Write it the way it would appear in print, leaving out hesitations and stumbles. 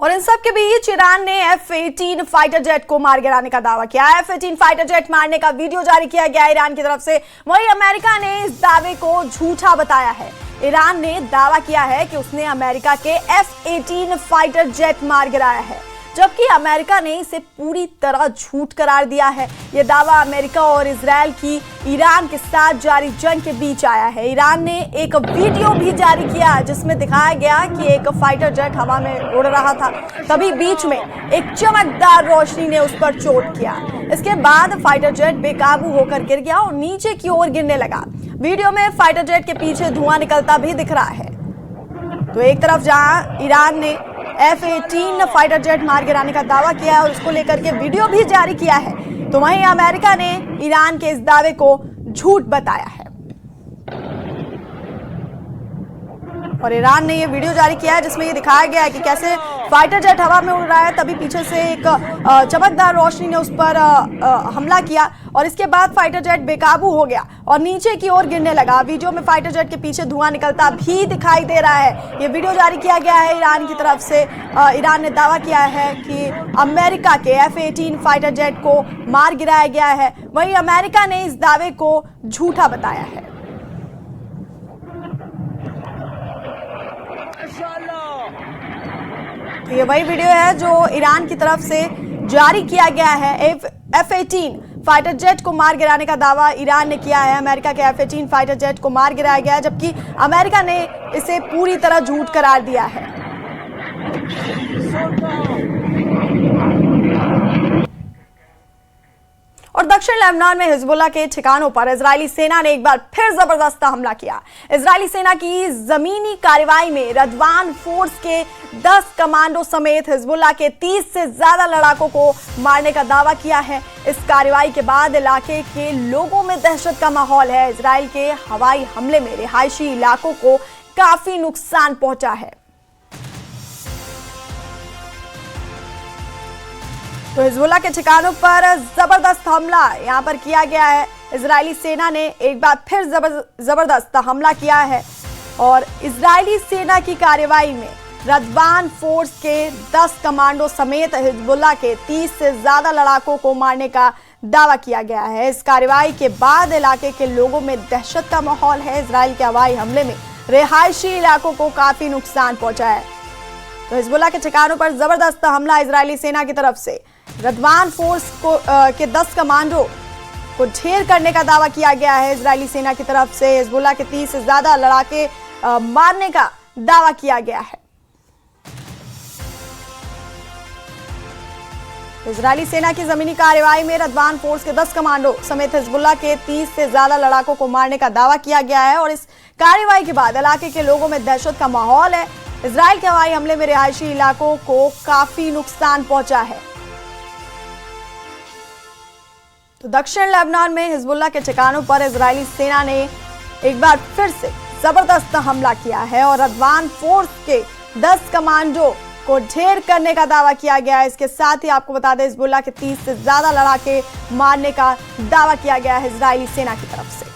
और इन सब के बीच ईरान ने F-18 फाइटर जेट को मार गिराने का दावा किया। F-18 फाइटर जेट मारने का वीडियो जारी किया गया ईरान की तरफ से। वहीं अमेरिका ने इस दावे को झूठा बताया है। ईरान ने दावा किया है कि उसने अमेरिका के F-18 फाइटर जेट मार गिराया है, जबकि अमेरिका ने इसे पूरी तरह झूठ करार दिया है। यह दावा अमेरिका और इजराइल की ईरान के साथ जारी जंग के बीच आया है। ईरान ने एक वीडियो भी जारी किया जिसमें दिखाया गया कि एक फाइटर जेट हवा में उड़ रहा था, तभी बीच में एक चमकदार रोशनी ने उस पर चोट किया। इसके बाद फाइटर जेट बेकाबू होकर गिर गया और नीचे की ओर गिरने लगा। वीडियो में फाइटर जेट के पीछे धुआं निकलता भी दिख रहा है। तो एक तरफ जहां ईरान ने F-18 फाइटर जेट मार गिराने का दावा किया है और उसको लेकर के वीडियो भी जारी किया है, तो वहीं अमेरिका ने ईरान के इस दावे को झूठ बताया है। और ईरान ने ये वीडियो जारी किया है जिसमें ये दिखाया गया है कि कैसे फाइटर जेट हवा में उड़ रहा है, तभी पीछे से एक चमकदार रोशनी ने उस पर हमला किया और इसके बाद फाइटर जेट बेकाबू हो गया और नीचे की ओर गिरने लगा। वीडियो में फाइटर जेट के पीछे धुआं निकलता भी दिखाई दे रहा है। ये वीडियो जारी किया गया है ईरान की तरफ से। ईरान ने दावा किया है कि अमेरिका के F-18 फाइटर जेट को मार गिराया गया है। वहीं अमेरिका ने इस दावे को झूठा बताया है। तो ये वही वीडियो है जो ईरान की तरफ से जारी किया गया है। F-18 फाइटर जेट को मार गिराने का दावा ईरान ने किया है। अमेरिका के F-18 फाइटर जेट को मार गिराया गया है, जबकि अमेरिका ने इसे पूरी तरह झूठ करार दिया है। और दक्षिण लेबनान में हिजबुल्लाह के ठिकानों पर इजरायली सेना ने एक बार फिर जबरदस्त हमला किया। इजरायली सेना की जमीनी कार्रवाई में रदवान फोर्स के 10 कमांडो समेत हिजबुल्लाह के 30 से ज्यादा लड़ाकों को मारने का दावा किया है। इस कार्रवाई के बाद इलाके के लोगों में दहशत का माहौल है। इजराइल के हवाई हमले में रिहायशी इलाकों को काफी नुकसान पहुंचा है। तो हिजबुल्लाह के ठिकानों पर जबरदस्त हमला यहां पर किया गया है। इजरायली सेना ने एक बार फिर जबरदस्त हमला किया है और इजरायली सेना की कार्रवाई में रदवान फोर्स के 10 कमांडो समेत हिजबुल्लाह के 30 से ज्यादा लड़ाकों को मारने का दावा किया गया है। इस कार्रवाई के बाद इलाके के लोगों में दहशत का माहौल है। इजराइल के हवाई हमले में रिहायशी इलाकों को काफी नुकसान पहुंचा है। तो हिजबुल्लाह के ठिकानों पर जबरदस्त हमला इजरायली सेना की तरफ से। रदवान फोर्स के 10 कमांडो को ढेर करने का दावा किया गया है इजरायली सेना की तरफ से। हिजबुल्लाह के 30 से ज्यादा लड़ाके मारने का दावा किया गया है। इजरायली सेना की जमीनी कार्रवाई में रदवान फोर्स के 10 कमांडो समेत हिजबुल्लाह के 30 से ज्यादा लड़ाकों को मारने का दावा किया गया है और इस कार्रवाई के बाद इलाके के लोगों में दहशत का माहौल है। इजराइल के हवाई हमले में रिहायशी इलाकों को काफी नुकसान पहुंचा है। तो दक्षिण लेबनान में हिजबुल्लाह के ठिकानों पर इजरायली सेना ने एक बार फिर से जबरदस्त हमला किया है और रदवान फोर्स के 10 कमांडो को ढेर करने का दावा किया गया है। इसके साथ ही आपको बता दें हिजबुल्लाह के 30 से ज्यादा लड़ाके मारने का दावा किया गया है इजरायली सेना की तरफ से।